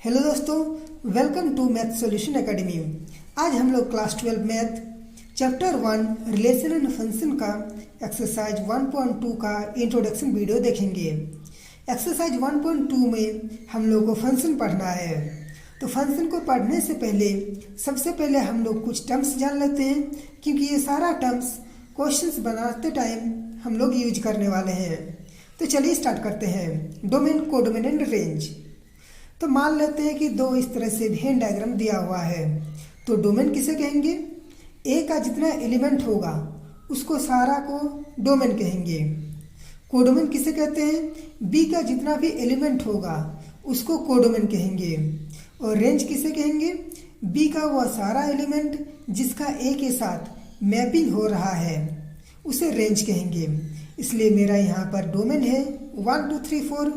Hello दोस्तों, welcome to math solution academy. आज हम लोग class 12 math chapter 1 relation and function का एक्सरसाइज 1.2 का इंट्रोडक्शन वीडियो देखेंगे। एक्सरसाइज 1.2 में हम लोग को फंक्शन पढ़ना है। तो फंक्शन को पढ़ने से पहले सबसे पहले हम लोग कुछ टर्म्स जान लेते हैं, क्योंकि ये सारा टर्म्स क्वेश्चंस बनाते टाइम हम लोग यूज करने वाले हैं। तो चलिए स्टार्ट करते हैं। Domain, codomain and range. तो मान लेते हैं कि दो इस तरह से वेन डायग्राम दिया हुआ है। तो डोमेन किसे कहेंगे? ए का जितना एलिमेंट होगा उसको सारा को डोमेन कहेंगे। कोडोमेन किसे कहते हैं? बी का जितना भी एलिमेंट होगा उसको कोडोमेन कहेंगे। और रेंज किसे कहेंगे? बी का वह सारा एलिमेंट जिसका ए के साथ मैपिंग हो रहा है उसे रेंज कहेंगे। इसलिए मेरा यहाँ पर डोमेन है 1 2 3 4,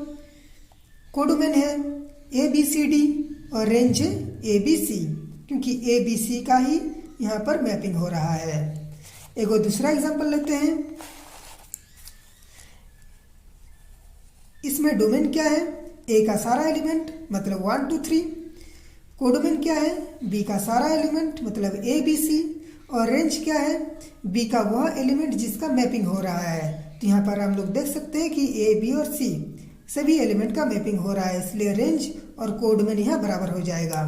कोडोमेन है ABCD और रेंज है ABC, क्योंकि ABC का ही यहाँ पर मैपिंग हो रहा है। एक और दूसरा एग्जांपल लेते हैं। इसमें डोमेन क्या है? A का सारा एलिमेंट मतलब 1 2 3। कोडोमेन क्या है? B का सारा एलिमेंट मतलब ABC। और रेंज क्या है? B का वह एलिमेंट जिसका मैपिंग हो रहा है। तो यहाँ पर हम लोग देख सकते हैं कि A, B और C सभी एलिमेंट का मैपिंग हो रहा है, इसलिए रेंज और कोडोमेन यहाँ बराबर हो जाएगा।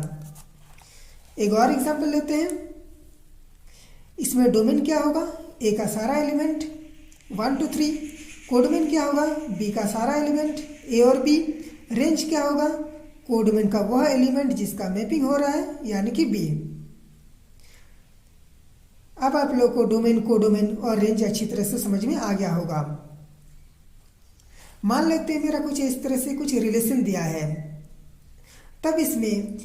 एक और एग्जांपल लेते हैं। इसमें डोमेन क्या होगा? ए का सारा एलिमेंट 1 2 3। कोडोमेन क्या होगा? बी का सारा एलिमेंट ए और बी। रेंज क्या होगा? कोडोमेन का वह एलिमेंट जिसका मैपिंग हो रहा है यानी कि बी। अब आप लोग को डोमेन, कोडोमेन और रेंज अच्छी तरह से समझ में आ गया होगा। मान लेते हैं मेरा कुछ इस तरह से कुछ रिलेशन दिया है। तब इसमें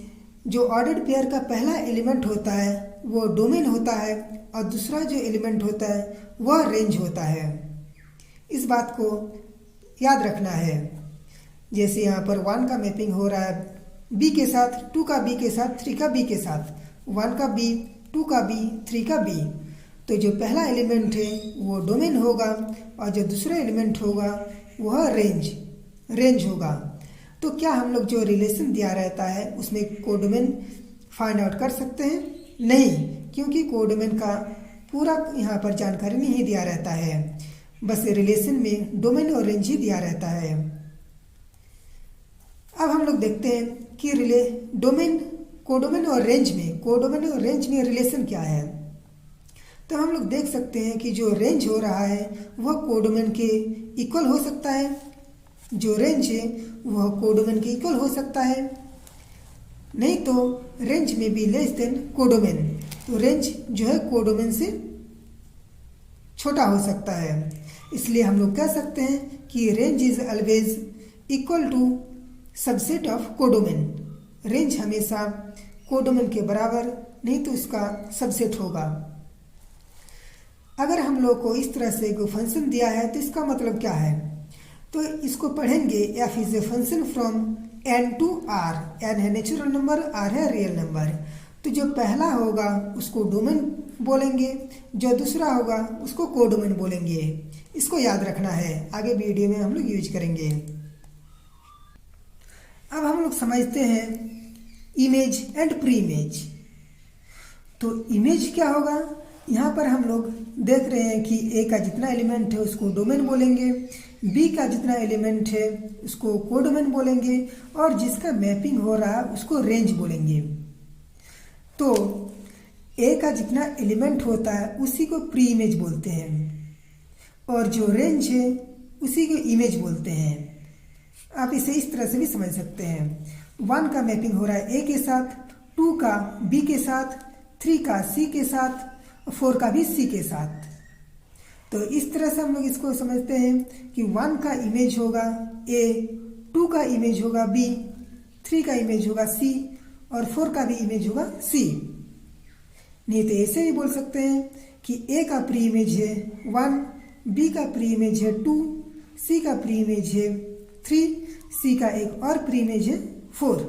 जो ऑर्डर्ड पेयर का पहला एलिमेंट होता है वो डोमेन होता है और दूसरा जो एलिमेंट होता है वह रेंज होता है। इस बात को याद रखना है। जैसे यहाँ पर 1 का मैपिंग हो रहा है बी के साथ, 2 का बी के साथ, 3 का बी के साथ, 1 का बी, 2 का बी, 3 का बी। तो जो पहला एलिमेंट है वो डोमेन होगा और जो दूसरा एलिमेंट होगा वह रेंज होगा। तो क्या हम लोग जो रिलेशन दिया रहता है उसमें कोडोमेन फाइंड आउट कर सकते हैं? नहीं, क्योंकि कोडोमेन का पूरा यहाँ पर जानकारी नहीं दिया रहता है, बस रिलेशन में डोमेन और रेंज ही दिया रहता है। अब हम लोग देखते हैं कि डोमेन, कोडोमेन और रेंज में रिलेशन क्या है। तो हम लोग देख सकते हैं कि जो रेंज हो रहा है वह कोडोमेन के इक्वल हो सकता है, जो रेंज है वह कोडोमेन के इक्वल हो सकता है, नहीं तो रेंज में भी लेस देन कोडोमेन। तो रेंज जो है कोडोमेन से छोटा हो सकता है। इसलिए हम लोग कह सकते हैं कि range is always equal to subset of codomain. Range हमेशा कोडोमेन के बराबर नहीं तो इसका सबसेट होगा। अगर हम लोग को इस तरह से कोई फंक्शन दिया है तो इसका मतलब क्या है? तो इसको पढ़ेंगे f is a function from n to r। n है नेचुरल नंबर, r है रियल नंबर। तो जो पहला होगा उसको डोमेन बोलेंगे, जो दूसरा होगा उसको कोडोमेन बोलेंगे। इसको याद रखना है, आगे वीडियो में हम लोग यूज करेंगे। अब हम लोग समझते हैं इमेज एंड प्री इमेज। तो इमेज क्या होगा? यहाँ पर हम लोग देख रहे हैं कि ए का जितना एलिमेंट है उसको डोमेन बोलेंगे, बी का जितना एलिमेंट है उसको कोडोमेन बोलेंगे और जिसका मैपिंग हो रहा है उसको रेंज बोलेंगे। तो ए का जितना एलिमेंट होता है उसी को प्री इमेज बोलते हैं और जो रेंज है उसी को इमेज बोलते हैं। आप इसे इस तरह से भी समझ सकते हैं। 1 का मैपिंग हो रहा है ए के साथ, 2 का बी के साथ, 3 का सी के साथ, 4 का भी सी के साथ। तो इस तरह से हम लोग इसको समझते हैं कि 1 का इमेज होगा ए, 2 का इमेज होगा बी, 3 का इमेज होगा सी और 4 का भी इमेज होगा सी। नहीं तो ऐसे भी बोल सकते हैं कि ए का प्री इमेज है 1, बी का प्री इमेज है 2, सी का प्री इमेज है 3, सी का एक और प्री इमेज है 4।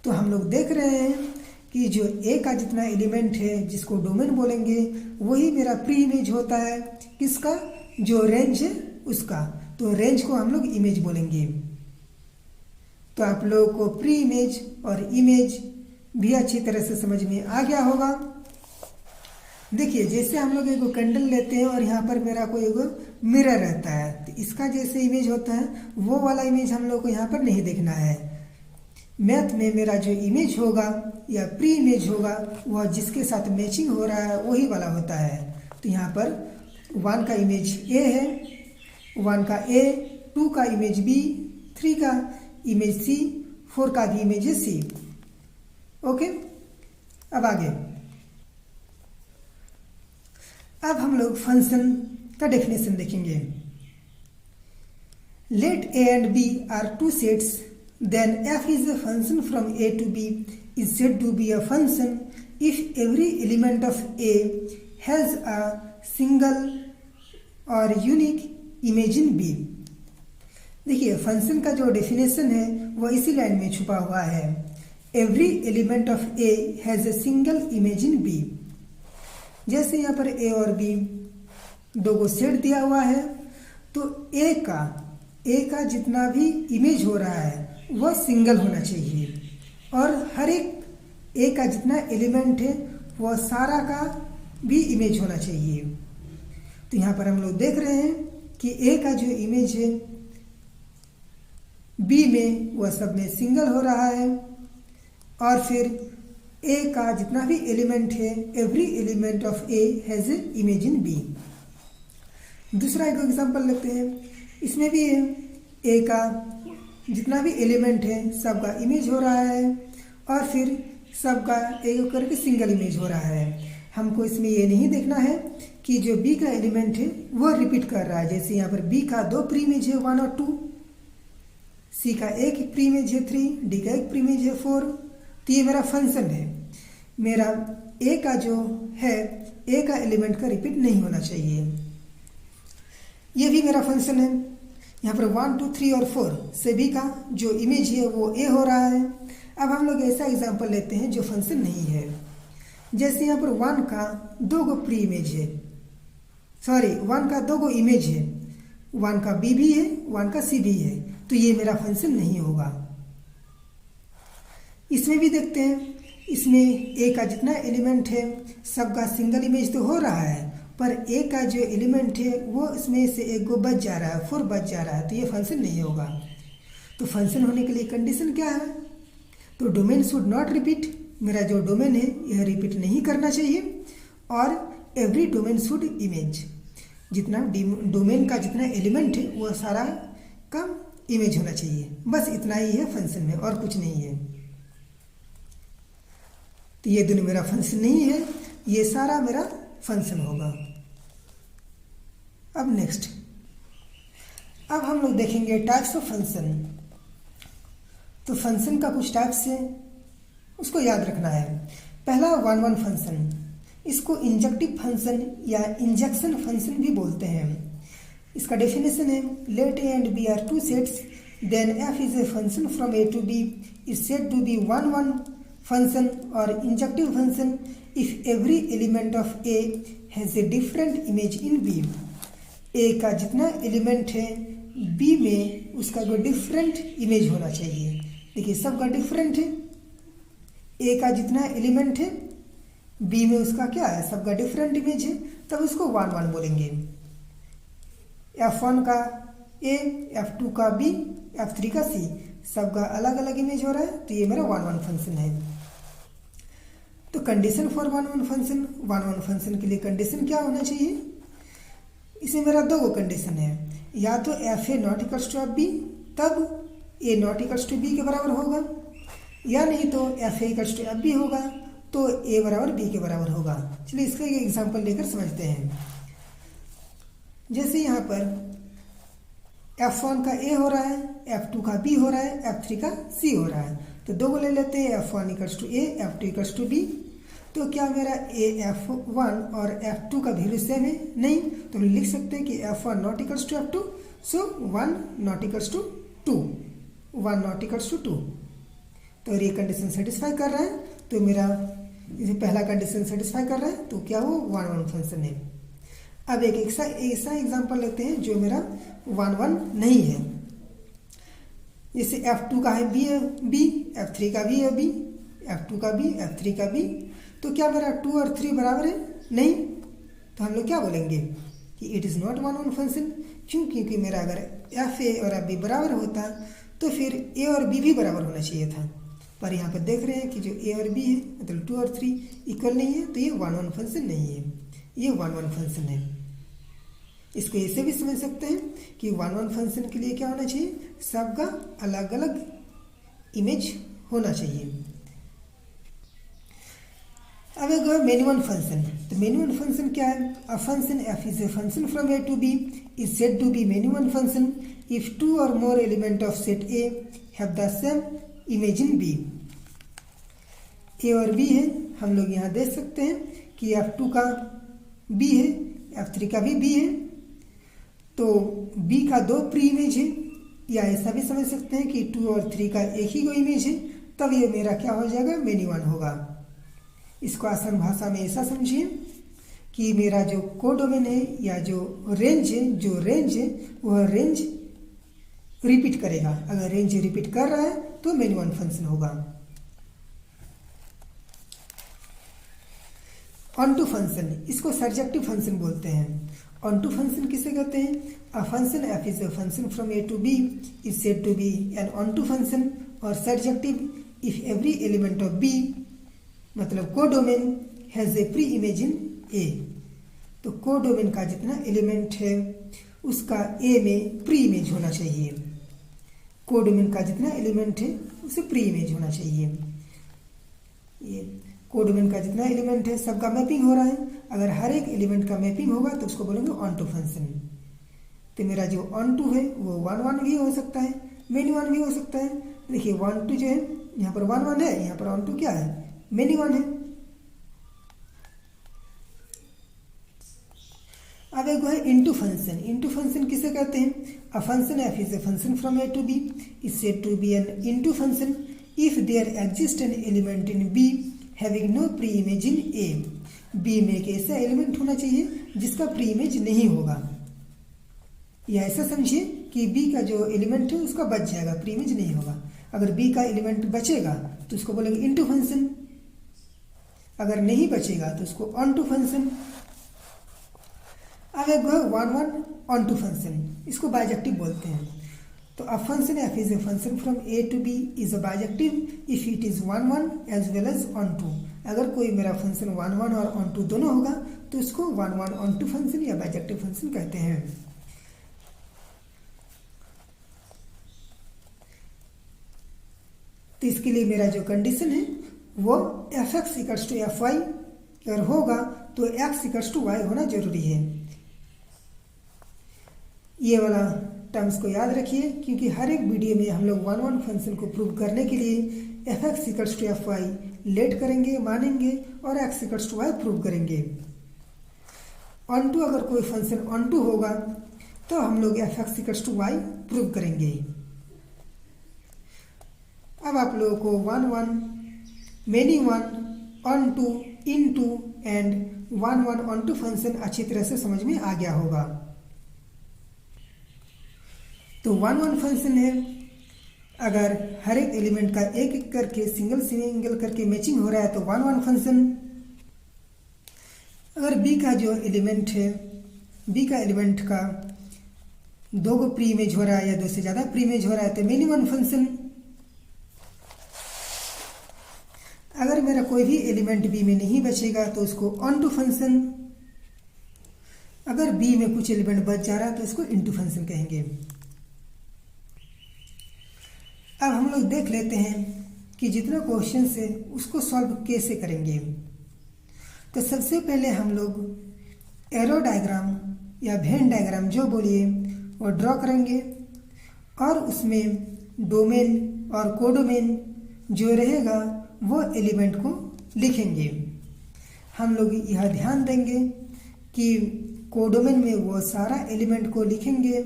तो हम लोग देख रहे हैं कि जो ए का जितना एलिमेंट है जिसको डोमेन बोलेंगे वही मेरा प्री इमेज होता है। किसका? जो रेंज है उसका। तो रेंज को हम लोग इमेज बोलेंगे। तो आप लोगों को प्री इमेज और इमेज भी अच्छी तरह से समझ में आ गया होगा। देखिए जैसे हम लोग एक कैंडल लेते हैं और यहाँ पर मेरा कोई एक मिरर रहता है, तो इसका जैसे इमेज होता है वो वाला इमेज हम लोग को यहाँ पर नहीं देखना है। मैथ में मेरा जो इमेज होगा या प्री इमेज होगा वह जिसके साथ मैचिंग हो रहा है वही वाला होता है। तो यहाँ पर 1 का इमेज ए है, 1 का ए, 2 का इमेज बी, 3 का इमेज सी, 4 का भी इमेज है सी। ओके, अब आगे अब हम लोग फंक्शन का डेफिनेशन देखेंगे। Let A and B are two sets, then F is a function from A to B is said to be a function if every element of A has a single और unique image in B. देखिए function का जो definition है वो इसी line में छुपा हुआ है। Every element of A has a single image in B. जैसे यहाँ पर ए और बी दो को सेट दिया हुआ है, तो ए का जितना भी इमेज हो रहा है वह सिंगल होना चाहिए, और हर एक ए का जितना एलिमेंट है वह सारा का भी इमेज होना चाहिए। तो यहाँ पर हम लोग देख रहे हैं कि ए का जो इमेज है बी में वह सब में सिंगल हो रहा है, और फिर ए का जितना भी एलिमेंट है every element of A has a image in B. दूसरा एक एग्जांपल लेते हैं, इसमें भी है ए का जितना भी एलिमेंट है सबका इमेज हो रहा है, और फिर सबका एक करके सिंगल इमेज हो रहा है। हमको इसमें ये नहीं देखना है कि जो बी का एलिमेंट है वो रिपीट कर रहा है। जैसे यहाँ पर बी का 2 प्री इमेज है 1 और 2, सी का एक प्री इमेज है 3, डी का एक प्री इमेज है 4। तो ये मेरा फंक्शन है। मेरा ए का जो है ए का एलिमेंट का रिपीट नहीं होना चाहिए। ये भी मेरा फंक्शन है। यहाँ पर 1, 2, 3 और 4 सभी का जो इमेज है वो ए हो रहा है। अब हम लोग ऐसा एग्जांपल लेते हैं जो फंक्शन नहीं है। जैसे यहाँ पर 1 का 2 गो प्री इमेज है, 1 का 2 गो इमेज है, 1 का बी भी है 1 का सी भी है, तो ये मेरा फंक्शन नहीं होगा। इसमें भी देखते हैं, इसमें ए का जितना एलिमेंट है सबका सिंगल इमेज तो हो रहा है, पर ए का जो एलिमेंट है वो इसमें से एक गो बच जा रहा है, 4 बच जा रहा है, तो ये फंक्शन नहीं होगा। तो फंक्शन होने के लिए कंडीशन क्या है? तो डोमेन शुड नॉट रिपीट, मेरा जो डोमेन है यह रिपीट नहीं करना चाहिए, और एवरी डोमेन शुड इमेज, जितना डोमेन का जितना एलिमेंट है वो सारा का इमेज होना चाहिए। बस इतना ही है फंक्शन में, और कुछ नहीं है। तो ये दोनों मेरा फंक्शन नहीं है, ये सारा मेरा फंक्शन होगा। अब नेक्स्ट, अब हम लोग देखेंगे टाइप्स ऑफ फंक्शन। तो फंक्शन का कुछ टाइप्स है, उसको याद रखना है। पहला 1-1 फंक्शन, इसको इंजेक्टिव फंक्शन या इंजेक्शन फंक्शन भी बोलते हैं। इसका डेफिनेशन है, let A and B are two sets, then F is a function from A to B is said to be 1-1 function और injective function if every element of A has a different image in B. A का जितना element है B में उसका जो different image होना चाहिए। देखिए सबका डिफरेंट है, ए का जितना एलिमेंट है बी में उसका क्या है, सबका डिफरेंट इमेज है, तब उसको 1-1 बोलेंगे। F1 का ए, F2 का बी, F3 का सी, सबका अलग अलग इमेज हो रहा है, तो ये मेरा 1-1 फंक्शन है। तो कंडीशन फॉर 1-1 फंक्शन, 1-1 फंक्शन के लिए कंडीशन क्या होना चाहिए? इसमें मेरा 2 कंडीशन है, या तो F A not equals to F B, तब A not equals to B के बराबर होगा, या नहीं तो F A equals to F B होगा तो ए बराबर बी के बराबर होगा। चलिए इसका एक एग्जांपल लेकर समझते हैं। जैसे यहाँ पर F1 का ए हो रहा है, F2 का बी हो रहा है, F3 का सी हो रहा है, तो 2 को ले लेते हैं, F1 equals to A, F2 equals to B. तो क्या मेरा ए F1 और F2 का वैल्यू सेम है? नहीं, तो हम लिख सकते हैं कि F1 not equals to F2, so 1 not equals to 2, 1 not equals to 2। तो ये कंडीशन सेटिस्फाई कर रहा है, तो मेरा इसे पहला कंडीशन सेटिस्फाई कर रहा है, तो क्या वो 1-1 फंक्शन है। अब एक ऐसा एग्जांपल लेते हैं जो मेरा 1-1 नहीं है। जैसे F2 का है बी, F3 का भी है बी, F2 का बी, F3 का बी, तो क्या मेरा 2 और 3 बराबर है? नहीं। तो हम लोग क्या बोलेंगे कि it is not one one function. क्यों? क्योंकि मेरा अगर एफ ए और एफ बी बराबर होता तो फिर ए और बी भी बराबर होना चाहिए था, पर यहाँ पर देख रहे हैं कि जो ए और बी है मतलब 2 और 3 इक्वल नहीं है, तो ये वन वन फंक्शन नहीं है, ये वन वन फंक्शन है। इसको ऐसे भी समझ सकते हैं कि वन वन फंक्शन के लिए क्या होना चाहिए, सबका अलग अलग इमेज होना चाहिए। अब एक मेनी वन फंक्शन। तो मेनी वन फंक्शन क्या है? A function F is a function from A to B is said to be many one function if two और more element of set A have the same image in B. A और B है, हम लोग यहाँ देख सकते हैं कि F2 का बी है, F3 का भी बी है, तो बी का 2 प्री इमेज है, या ऐसा भी समझ सकते हैं कि 2 और 3 का एक ही इमेज है, तब ये मेरा क्या हो जाएगा, मेनी वन होगा। इसको आसान भाषा में ऐसा समझिए कि मेरा जो कोडोमेन है या जो रेंज है वह रेंज रिपीट करेगा। अगर रेंज रिपीट कर रहा है तो मेनी वन फंक्शन होगा। ऑनटू फंक्शन, इसको सर्जेक्टिव फंक्शन बोलते हैं। ऑनटू फंक्शन किसे कहते हैं? A function F is a function from A to B is said to be an onto function, और surjective if every element of B मतलब codomain has a pre image in A. तो codomain का जितना element है उसका ए में pre image होना चाहिए। कोडोमेन का जितना एलिमेंट है उसे प्री इमेज होना चाहिए। ये कोडोमेन का जितना एलिमेंट है सबका मैपिंग हो रहा है। अगर हर एक एलिमेंट का मैपिंग होगा तो उसको बोलेंगे ऑनटू फंक्शन। तो मेरा जो ऑनटू है वो वन वन भी हो सकता है, मेनी वन भी हो सकता है। देखिए वन टू जो है यहाँ पर वन वन है, यहाँ पर ऑनटू क्या है, मेनी वन है। अब एक है इनटू फंक्शन। इनटू फंक्शन किसे कहते हैं? A function F is a function from A to B is said to be an into function if there exist an element in B having no pre image in A. B में एक ऐसा element होना चाहिए जिसका pre image नहीं होगा, या ऐसा समझिए कि बी का जो एलिमेंट है उसका बच जाएगा, प्री इमेज नहीं होगा। अगर बी का एलिमेंट बचेगा तो उसको बोलेंगे इनटू फंक्शन, अगर नहीं बचेगा तो उसको ऑनटू फंक्शन। अब एक वन वन ऑनटू फंक्शन, इसको बाइजेक्टिव बोलते हैं। तो a function F is a function from A to B is a bijective if it is one one as well as onto. अगर कोई मेरा फंक्शन वन वन और ऑनटू दोनों होगा तो उसको वन वन ऑनटू फंक्शन या बाइजेक्टिव फंक्शन कहते हैं। तो इसके लिए मेरा जो कंडीशन है वो F X equals to F Y अगर होगा तो एक्स इक्वल्स टू वाई होना जरूरी है। ये वाला टर्म्स को याद रखिए, क्योंकि हर एक वीडियो में हम लोग वन वन फंक्शन को प्रूव करने के लिए F X equals to F Y let करेंगे, मानेंगे, और X equals to Y prove करेंगे। ऑनटू अगर कोई फंक्शन ऑनटू होगा तो हम लोग F X equals to Y prove करेंगे। अब आप लोगों को one one, many one, onto, into and one one onto function अच्छी तरह से समझ में आ गया होगा। तो वन वन फंक्शन है, अगर हर एक एलिमेंट का एक एक करके सिंगल करके मैचिंग हो रहा है तो वन वन फंक्शन। अगर बी का जो एलिमेंट है, बी का एलिमेंट का 2 को प्री इमेज हो रहा है या 2 से ज़्यादा प्री इमेज हो रहा है तो मेनी वन फंक्शन। अगर मेरा कोई भी एलिमेंट बी में नहीं बचेगा तो उसको ऑनटू फंक्शन। अगर बी में कुछ एलिमेंट बच जा रहा है तो इसको इनटू फंक्शन कहेंगे। अब हम लोग देख लेते हैं कि जितना क्वेश्चन है उसको सॉल्व कैसे करेंगे। तो सबसे पहले हम लोग एरो डायग्राम या वेन डायग्राम जो बोलिए वो ड्रॉ करेंगे, और उसमें डोमेन और कोडोमेन जो रहेगा वो एलिमेंट को लिखेंगे। हम लोग यह ध्यान देंगे कि कोडोमेन में वो सारा एलिमेंट को लिखेंगे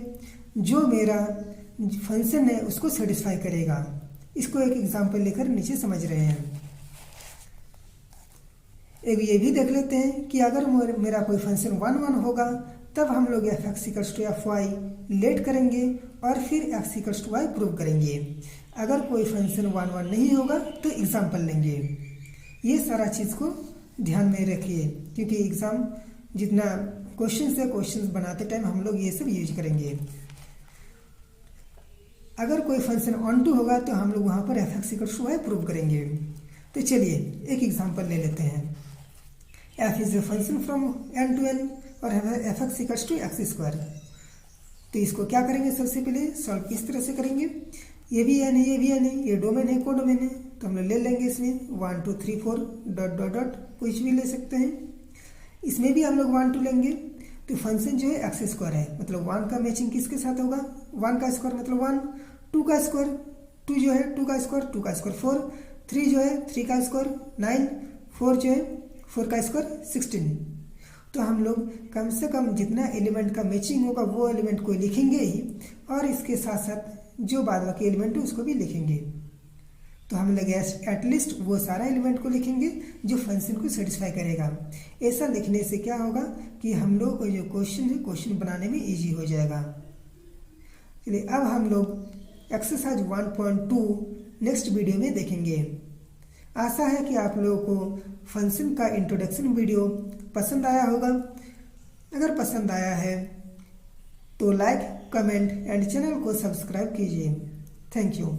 जो मेरा फंक्शन है उसको सेटिस्फाई करेगा। इसको एक एग्जांपल लेकर नीचे समझ रहे हैं। एक ये भी देख लेते हैं कि अगर मेरा कोई फंक्शन वन वन होगा तब हम लोग F X equals to F Y let करेंगे और फिर X equals to Y prove करेंगे। अगर कोई फंक्शन 1 1 नहीं होगा तो एग्जाम्पल लेंगे। ये सारा चीज़ को ध्यान में रखिए, क्योंकि एग्ज़ाम जितना क्वेश्चन से क्वेश्चन बनाते टाइम हम लोग ये सब यूज करेंगे। अगर कोई फंक्शन ऑन टू होगा तो हम लोग वहाँ पर F X equals to Y prove करेंगे। तो चलिए एक एग्जाम्पल ले लेते हैं। F is a function from N to N और F X equals to X square. तो इसको क्या करेंगे, सबसे पहले सॉल्व किस तरह से करेंगे। ये भी एन है, ये भी एन है, ये डोमेन है, को डोमेन है, तो हम लोग ले लेंगे इसमें 1 2 3 4 डॉट डॉट डॉट कुछ भी ले सकते हैं। इसमें भी हम लोग 1 2 लेंगे। तो फंक्शन जो है एक्स स्क्वायर है, मतलब 1 का मैचिंग किसके साथ होगा, 1 का स्क्वायर मतलब 1, 2 का स्क्वायर 2 जो है 2 का स्क्वायर 2 का स्क्वायर 4, 3 जो है 3 का स्क्वायर 9, 4 जो है 4 का स्क्वायर 16। तो हम लोग कम से कम जितना एलिमेंट का मैचिंग होगा वो एलिमेंट को लिखेंगे ही, और इसके साथ साथ जो बाद बाकी एलिमेंट है उसको भी लिखेंगे। तो हम लोग एटलीस्ट वो सारा एलिमेंट को लिखेंगे जो फंक्शन को सेटिस्फाई करेगा। ऐसा लिखने से क्या होगा कि हम लोग को जो क्वेश्चन है क्वेश्चन बनाने में इजी हो जाएगा। चलिए अब हम लोग एक्सरसाइज 1.2 नेक्स्ट वीडियो में देखेंगे। आशा है कि आप लोगों को फंक्शन का इंट्रोडक्शन वीडियो पसंद आया होगा। अगर पसंद आया है तो लाइक, कमेंट एंड चैनल को सब्सक्राइब कीजिए। Thank you.